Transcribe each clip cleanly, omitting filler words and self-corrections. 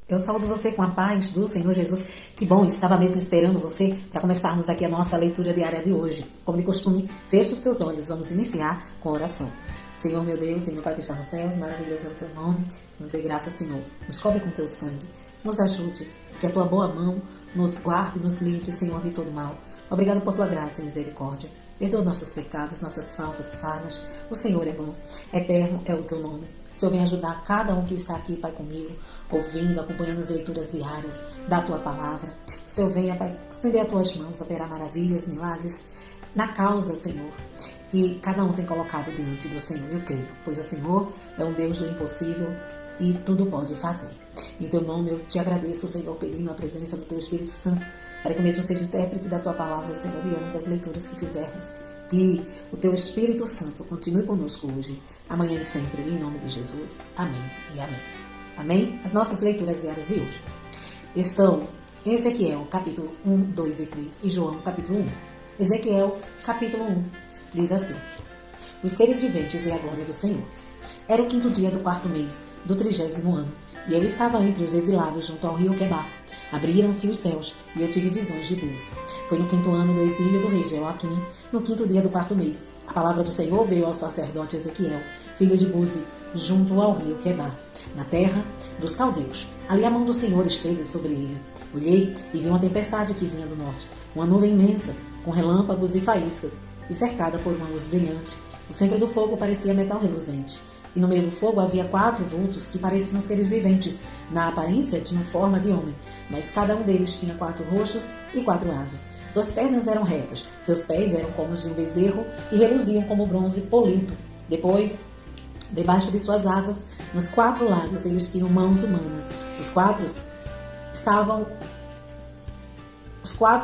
Eu saúdo você com a paz do Senhor Jesus. Que bom, estava mesmo esperando você para começarmos aqui a nossa leitura diária de hoje. Como de costume, feche os teus olhos, vamos iniciar com a oração. Senhor, meu Deus e meu Pai que está nos céus, maravilhoso é o teu nome. Nos dê graça, Senhor. Nos cobre com teu sangue. Nos ajude, que a tua boa mão nos guarde e nos livre, Senhor, de todo mal. Obrigado por tua graça e misericórdia. Perdoa nossos pecados, nossas faltas, falhas. O Senhor é bom. Eterno é o teu nome. Senhor, vem ajudar cada um que está aqui, Pai, comigo, ouvindo, acompanhando as leituras diárias da Tua Palavra. Senhor, venha, Pai, estender as Tuas mãos, operar maravilhas, milagres na causa, Senhor, que cada um tem colocado diante do Senhor. Eu creio, pois o Senhor é um Deus do impossível e tudo pode fazer. Em Teu nome eu te agradeço, Senhor, pedindo a presença do Teu Espírito Santo, para que mesmo seja intérprete da Tua Palavra, Senhor, diante das leituras que fizermos. Que o Teu Espírito Santo continue conosco hoje, amanhã e sempre, em nome de Jesus. Amém e amém. Amém? As nossas leituras diárias de hoje estão em Ezequiel, capítulo 1, 2 e 3, e João, capítulo 1. Ezequiel, capítulo 1, diz assim: Os seres viventes e a glória do Senhor. Era o 5º dia do 4º mês, do 30º ano, e eu estava entre os exilados junto ao rio Quebar. Abriram-se os céus, e eu tive visões de Deus. Foi no 5º ano do exílio do rei Jeoaquim, no 5º dia do 4º mês. A palavra do Senhor veio ao sacerdote Ezequiel, filho de Buzi, junto ao rio Quebar, na terra dos caldeus. Ali a mão do Senhor esteve sobre ele. Olhei e vi uma tempestade que vinha do norte, uma nuvem imensa, com relâmpagos e faíscas, e cercada por uma luz brilhante. O centro do fogo parecia metal reluzente. E no meio do fogo havia 4 vultos que pareciam seres viventes. Na aparência tinham forma de homem, mas cada um deles tinha 4 rostos e 4 asas. Suas pernas eram retas, seus pés eram como os de um bezerro e reluziam como bronze polido. Depois, debaixo de suas asas, nos 4 lados, eles tinham mãos humanas. Os 4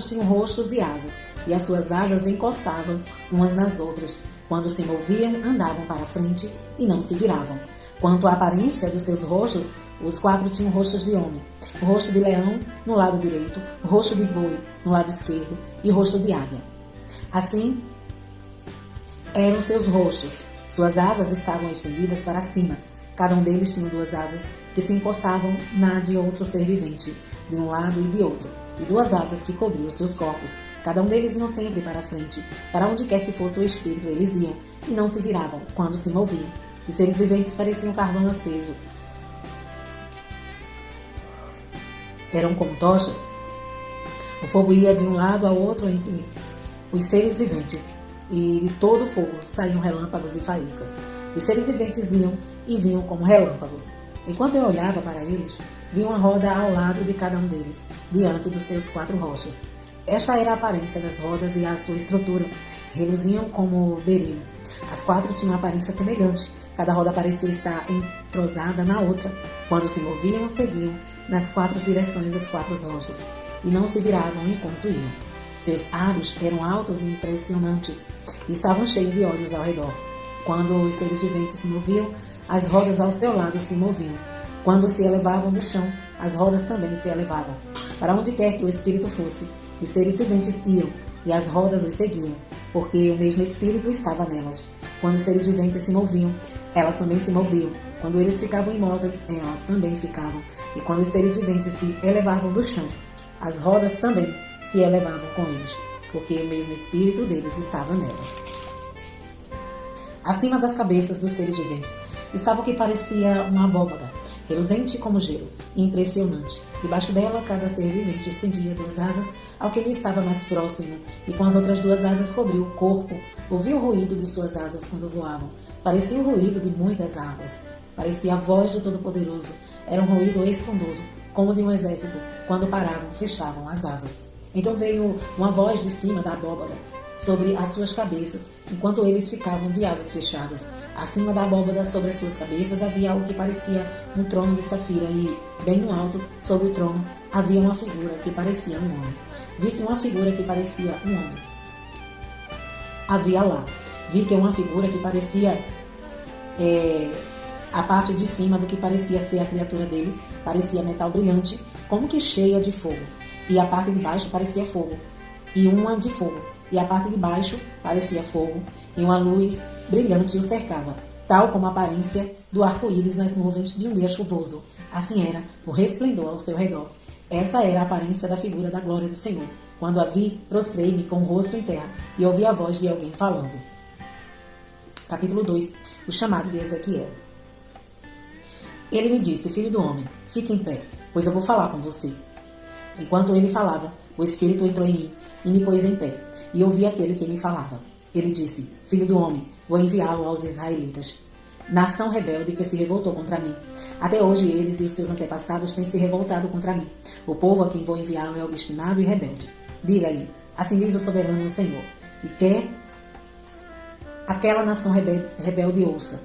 tinham rostos e asas, e as suas asas encostavam umas nas outras. Quando se moviam, andavam para frente e não se viravam. Quanto à aparência dos seus rostos, os 4 tinham rostos de homem, o rosto de leão no lado direito, o rosto de boi no lado esquerdo e o rosto de águia. Assim eram seus rostos. Suas asas estavam estendidas para cima. Cada um deles tinha 2 asas que se encostavam na de outro ser vivente, de um lado e de outro, e 2 asas que cobriam seus corpos. Cada um deles iam sempre para a frente. Para onde quer que fosse o espírito, eles iam, e não se viravam quando se moviam. Os seres viventes pareciam carvão aceso. Eram como tochas. O fogo ia de um lado ao outro entre os seres viventes, e de todo o fogo saíam relâmpagos e faíscas. Os seres viventes iam e vinham como relâmpagos. Enquanto eu olhava para eles, vi uma roda ao lado de cada um deles, diante dos seus 4 rochas. Esta era a aparência das rodas e a sua estrutura. Reluziam como berilo. As 4 tinham aparência semelhante. Cada roda parecia estar entrosada na outra. Quando se moviam, seguiam nas 4 direções dos 4 rochas, e não se viravam enquanto iam. Seus aros eram altos e impressionantes, e estavam cheios de olhos ao redor. Quando os seres viventes se moviam, as rodas ao seu lado se moviam. Quando se elevavam do chão, as rodas também se elevavam. Para onde quer que o espírito fosse, os seres viventes iam, e as rodas os seguiam, porque o mesmo espírito estava nelas. Quando os seres viventes se moviam, elas também se moviam. Quando eles ficavam imóveis, elas também ficavam. E quando os seres viventes se elevavam do chão, as rodas também se elevavam com eles, porque o mesmo espírito deles estava nelas. Acima das cabeças dos seres viventes estava o que parecia uma abóbada, reluzente como gelo e impressionante. Debaixo dela, cada ser vivente estendia 2 asas ao que lhe estava mais próximo, e com as outras 2 asas cobriu o corpo. Ouvi o ruído de suas asas quando voavam. Parecia o ruído de muitas águas. Parecia a voz do Todo-Poderoso. Era um ruído estrondoso, como de um exército, quando paravam, fechavam as asas. Então veio uma voz de cima da abóbada, sobre as suas cabeças, enquanto eles ficavam de asas fechadas. Acima da abóbada, sobre as suas cabeças, havia algo que parecia um trono de safira, e, bem no alto, sobre o trono, havia uma figura que parecia um homem. Vi que uma figura que parecia um homem havia lá. Vi que uma figura que parecia a parte de cima do que parecia ser a criatura dele, parecia metal brilhante, como que cheia de fogo. E a parte de baixo parecia fogo, e uma de fogo. E a parte de baixo parecia fogo, e uma luz brilhante o cercava, tal como a aparência do arco-íris nas nuvens de um dia chuvoso. Assim era o resplendor ao seu redor. Essa era a aparência da figura da glória do Senhor. Quando a vi, prostrei-me com o rosto em terra e ouvi a voz de alguém falando. Capítulo 2. O chamado de Ezequiel. Ele me disse: filho do homem, fique em pé, pois eu vou falar com você. Enquanto ele falava, o Espírito entrou em mim e me pôs em pé, e ouvi aquele que me falava. Ele disse: filho do homem, vou enviá-lo aos israelitas, nação rebelde que se revoltou contra mim. Até hoje eles e os seus antepassados têm se revoltado contra mim. O povo a quem vou enviá-lo é obstinado e rebelde. Diga-lhe: assim diz o soberano Senhor, e quer aquela nação rebelde ouça,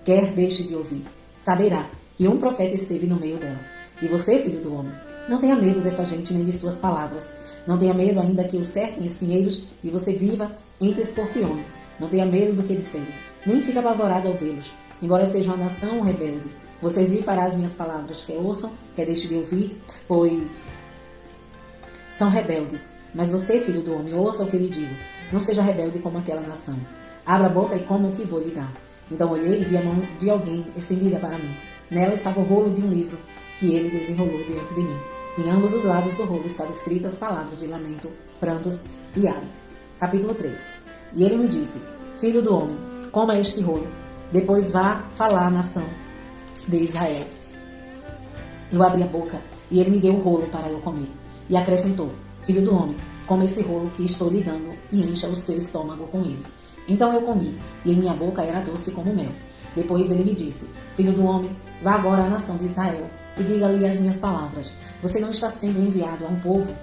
quer deixe de ouvir, saberá que um profeta esteve no meio dela. E você, filho do homem, não tenha medo dessa gente nem de suas palavras. Não tenha medo ainda que o cerquem espinheiros e você viva entre escorpiões. Não tenha medo do que disserem, nem fique apavorado ao vê-los. Embora seja uma nação rebelde, você lhe fará as minhas palavras, quer ouçam, quer deixe de ouvir, pois são rebeldes. Mas você, filho do homem, ouça o que lhe digo. Não seja rebelde como aquela nação. Abra a boca e coma o que vou lhe dar. Então olhei e vi a mão de alguém estendida para mim. Nela estava o rolo de um livro que ele desenrolou diante de mim. Em ambos os lados do rolo estavam escritas palavras de lamento, prantos e ai. Capítulo 3. E ele me disse: filho do homem, coma este rolo, depois vá falar à nação de Israel. Eu abri a boca e ele me deu o rolo para eu comer. E acrescentou: filho do homem, coma esse rolo que estou lhe dando e encha o seu estômago com ele. Então eu comi, e em minha boca era doce como mel. Depois ele me disse: filho do homem, vá agora à nação de Israel e diga-lhe as minhas palavras. Você não está sendo enviado a um povo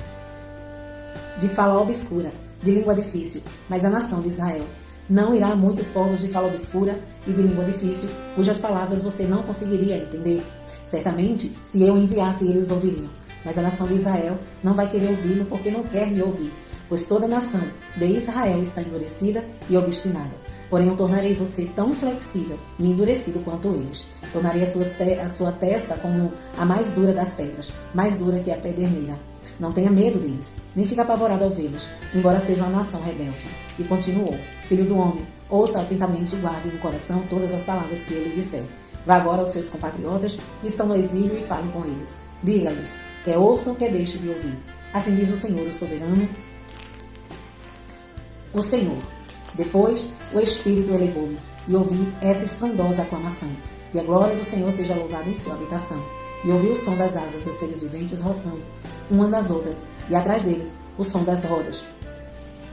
de fala obscura, de língua difícil, mas a nação de Israel. Não irá a muitos povos de fala obscura e de língua difícil, cujas palavras você não conseguiria entender. Certamente, se eu enviasse, eles ouviriam. Mas a nação de Israel não vai querer ouvi-lo porque não quer me ouvir, pois toda a nação de Israel está endurecida e obstinada. Porém, eu tornarei você tão inflexível e endurecido quanto eles. Tornarei a sua testa como a mais dura das pedras, mais dura que a pederneira. Não tenha medo deles, nem fique apavorado ao vê-los, embora seja uma nação rebelde. E continuou: filho do homem, ouça atentamente e guarde no coração todas as palavras que eu lhe disser. Vá agora aos seus compatriotas que estão no exílio e fale com eles. Diga-lhes, quer ouçam, quer deixem de ouvir. Assim diz o Senhor, o soberano, o Senhor. Depois o Espírito elevou-me e ouvi essa estrondosa aclamação: e a glória do Senhor seja louvada em sua habitação. E ouvi o som das asas dos seres viventes roçando uma das outras, e atrás deles o som das rodas,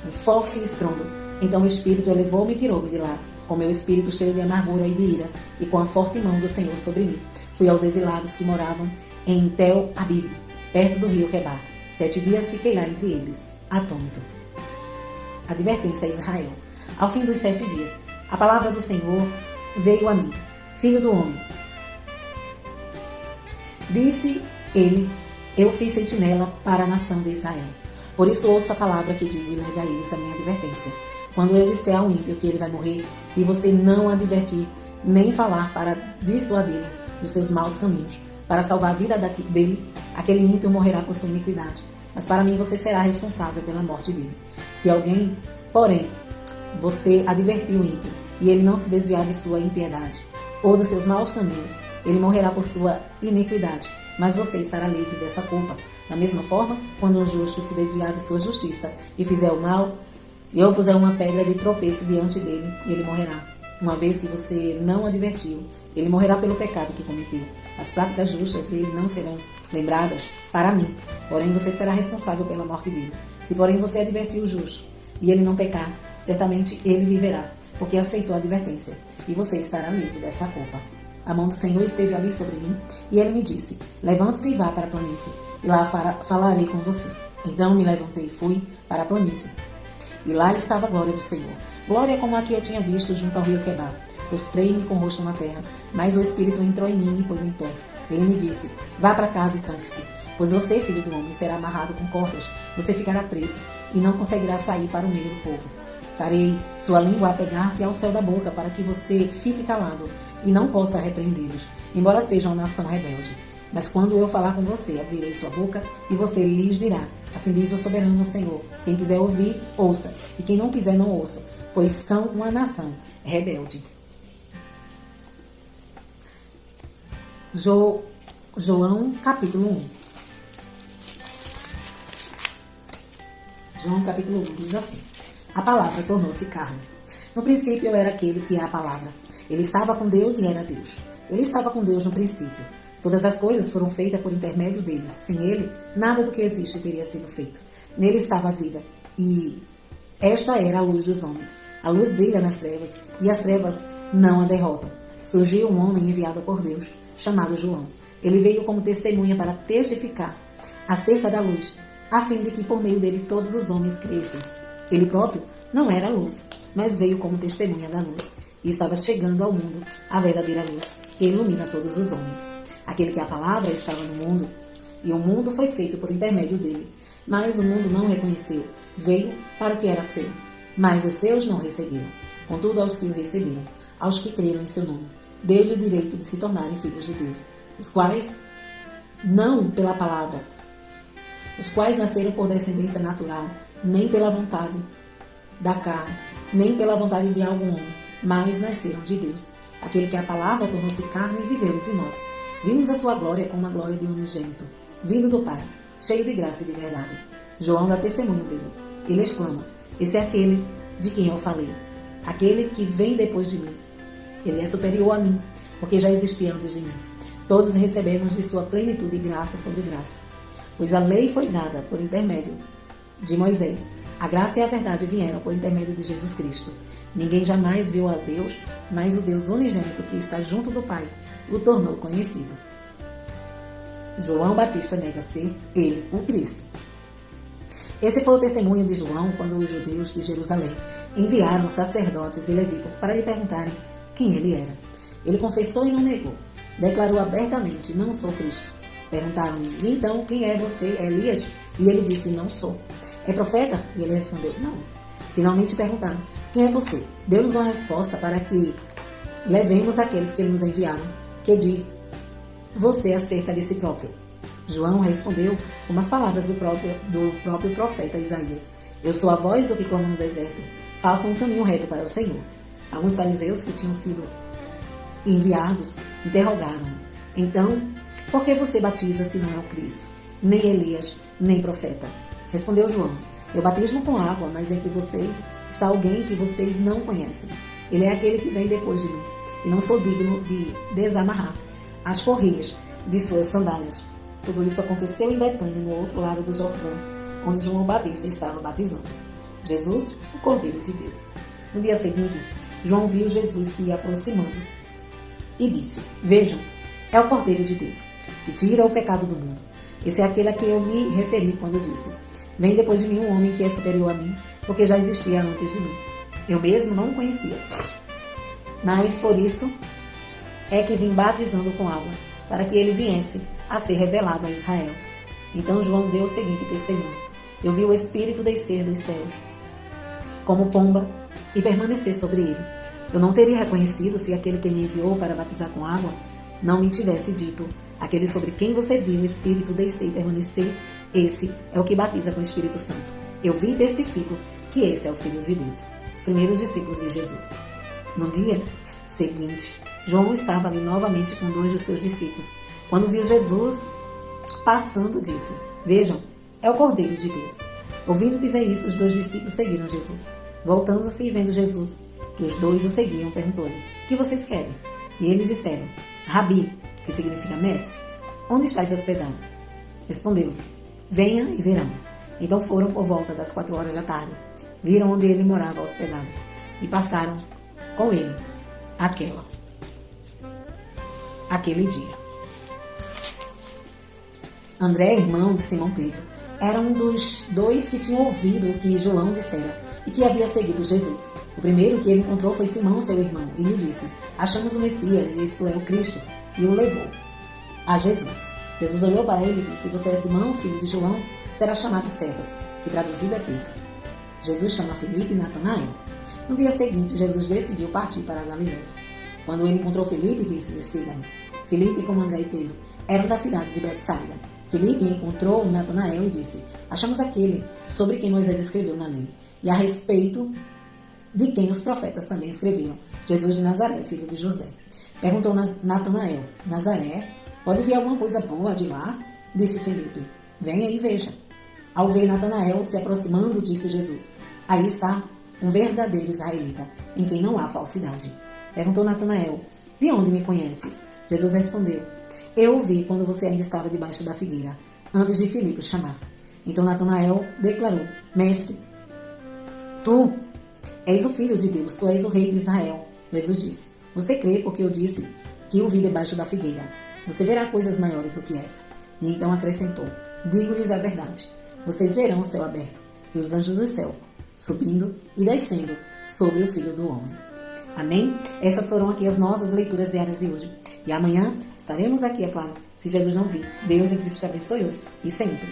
um forte estrondo. Então o Espírito elevou-me e tirou-me de lá, com meu espírito cheio de amargura e de ira, e com a forte mão do Senhor sobre mim. Fui aos exilados que moravam em Tel Abib, perto do rio Quebar. 7 dias fiquei lá entre eles, atônito. Advertência a Israel. Ao fim dos 7 dias, a palavra do Senhor veio a mim: filho do homem. Disse ele: eu fiz sentinela para a nação de Israel. Por isso ouça a palavra que digo e leve a eles a minha advertência. Quando eu disser ao ímpio que ele vai morrer, e você não advertir, nem falar para dissuadi-lo dos seus maus caminhos, para salvar a vida dele, aquele ímpio morrerá por sua iniquidade. Mas para mim você será responsável pela morte dele. Se alguém, porém, você advertir o ímpio, e ele não se desviar de sua impiedade, ou dos seus maus caminhos, ele morrerá por sua iniquidade, mas você estará livre dessa culpa. Da mesma forma, quando um justo se desviar de sua justiça e fizer o mal, e eu puser uma pedra de tropeço diante dele, ele morrerá. Uma vez que você não advertiu, ele morrerá pelo pecado que cometeu. As práticas justas dele não serão lembradas para mim, porém você será responsável pela morte dele. Se porém você advertir o justo, e ele não pecar, certamente ele viverá, porque aceitou a advertência, e você estará livre dessa culpa. A mão do Senhor esteve ali sobre mim, e ele me disse: levante-se e vá para a planície, e lá falarei com você. Então me levantei e fui para a planície. E lá estava a glória do Senhor, glória como a que eu tinha visto junto ao rio Quebar. Prostrei-me com o rosto na terra, mas o Espírito entrou em mim e me pôs em pé. Ele me disse: vá para casa e tranque-se, pois você, filho do homem, será amarrado com cordas, você ficará preso e não conseguirá sair para o meio do povo. Farei sua língua apegar-se ao céu da boca, para que você fique calado e não possa repreendê-los, embora sejam uma nação rebelde. Mas quando eu falar com você, abrirei sua boca e você lhes dirá: assim diz o soberano Senhor. Quem quiser ouvir, ouça, e quem não quiser, não ouça, pois são uma nação rebelde. João capítulo 1. João capítulo 1 diz assim: a palavra tornou-se carne. No princípio era aquele que é a palavra. Ele estava com Deus e era Deus. Ele estava com Deus no princípio. Todas as coisas foram feitas por intermédio dele. Sem ele, nada do que existe teria sido feito. Nele estava a vida, e esta era a luz dos homens. A luz brilha nas trevas, e as trevas não a derrotam. Surgiu um homem enviado por Deus, chamado João. Ele veio como testemunha para testificar acerca da luz, a fim de que por meio dele todos os homens crescem. Ele próprio não era a luz, mas veio como testemunha da luz, e estava chegando ao mundo a verdadeira luz, que ilumina todos os homens. Aquele que é a palavra estava no mundo, e o mundo foi feito por intermédio dele, mas o mundo não o reconheceu. Veio para o que era seu, mas os seus não receberam. Contudo, aos que o receberam, aos que creram em seu nome, deu-lhe o direito de se tornarem filhos de Deus, os quais não pela palavra, os quais nasceram por descendência natural, nem pela vontade da carne, nem pela vontade de algum homem, mas nasceram de Deus. Aquele que é a palavra tornou-se carne e viveu entre nós. Vimos a sua glória como a glória de um unigênito, vindo do Pai, cheio de graça e de verdade. João dá testemunho dele. Ele exclama: esse é aquele de quem eu falei, aquele que vem depois de mim. Ele é superior a mim, porque já existia antes de mim. Todos recebemos de sua plenitude graça sobre graça. Pois a lei foi dada por intermédio de Moisés. A graça e a verdade vieram por intermédio de Jesus Cristo. Ninguém jamais viu a Deus, mas o Deus unigênito que está junto do Pai o tornou conhecido. João Batista nega ser ele, o Cristo. Este foi o testemunho de João quando os judeus de Jerusalém enviaram sacerdotes e levitas para lhe perguntarem quem ele era. Ele confessou e não negou. Declarou abertamente: não sou Cristo. Perguntaram-lhe: então quem é você? É Elias? E ele disse: não sou. É profeta? E ele respondeu: não. Finalmente perguntaram: quem é você? Deu-nos uma resposta para que levemos aqueles que nos enviaram, que diz você acerca de si próprio. João respondeu com as palavras do próprio profeta Isaías: eu sou a voz do que clama no deserto, façam um caminho reto para o Senhor. Alguns fariseus que tinham sido enviados interrogaram-no: então, por que você batiza se não é o Cristo, nem Elias, nem profeta? Respondeu João: eu batismo com água, mas entre vocês está alguém que vocês não conhecem. Ele é aquele que vem depois de mim, e não sou digno de desamarrar as correias de suas sandálias. Tudo isso aconteceu em Betânia, no outro lado do Jordão, onde João Batista estava batizando. Jesus, o Cordeiro de Deus. No dia seguinte, João viu Jesus se aproximando e disse: vejam, é o Cordeiro de Deus, que tira o pecado do mundo. Esse é aquele a quem eu me referi quando disse: vem depois de mim um homem que é superior a mim, porque já existia antes de mim. Eu mesmo não o conhecia, mas por isso é que vim batizando com água, para que ele viesse a ser revelado a Israel. Então João deu o seguinte testemunho: eu vi o Espírito descer dos céus, como pomba, e permanecer sobre ele. Eu não teria reconhecido se aquele que me enviou para batizar com água não me tivesse dito: aquele sobre quem você viu o Espírito descer e permanecer, esse é o que batiza com o Espírito Santo. Eu vi e testifico que esse é o Filho de Deus. Os primeiros discípulos de Jesus. No dia seguinte, João estava ali novamente com 2 dos seus discípulos. Quando viu Jesus passando, disse: vejam, é o Cordeiro de Deus. Ouvindo dizer isso, os 2 discípulos seguiram Jesus. Voltando-se e vendo Jesus, que os 2 o seguiam, perguntou-lhe: o que vocês querem? E eles disseram: Rabi, que significa mestre, onde estás hospedado? Respondeu: venha e verão. Então foram por volta das 4 horas da tarde. Viram onde ele morava hospedado e passaram com ele aquele dia. André, irmão de Simão Pedro, era um dos 2 que tinham ouvido o que João dissera e que havia seguido Jesus. O primeiro que ele encontrou foi Simão, seu irmão, e lhe disse: achamos o Messias, isto é, o Cristo, e o levou a Jesus. Jesus olhou para ele e disse: você é Simão, filho de João, será chamado Cefas, que traduzido é Pedro. Jesus chama Filipe e Natanael. No dia seguinte, Jesus decidiu partir para a Galileia. Quando ele encontrou Filipe, disse-lhe: siga-me. Filipe, como André e Pedro, eram da cidade de Betsaida. Filipe encontrou Natanael e disse: achamos aquele sobre quem Moisés escreveu na lei, e a respeito de quem os profetas também escreveram, Jesus de Nazaré, filho de José. Perguntou Natanael: Nazaré Pode vir alguma coisa boa de lá? Disse Felipe. Venha e veja. Ao ver Natanael se aproximando, disse Jesus: aí está um verdadeiro israelita, em quem não há falsidade. Perguntou Natanael: de onde me conheces? Jesus respondeu: eu o vi quando você ainda estava debaixo da figueira, antes de Filipe chamar. Então Natanael declarou: mestre, tu és o filho de Deus, tu és o rei de Israel. Jesus disse: você crê porque eu disse que o vi debaixo da figueira? Você verá coisas maiores do que essa. E então acrescentou: digo-lhes a verdade, vocês verão o céu aberto e os anjos do céu subindo e descendo sobre o Filho do Homem. Amém? Essas foram aqui as nossas leituras diárias de hoje. E amanhã estaremos aqui, é claro, se Jesus não vir. Deus em Cristo te abençoe hoje e sempre.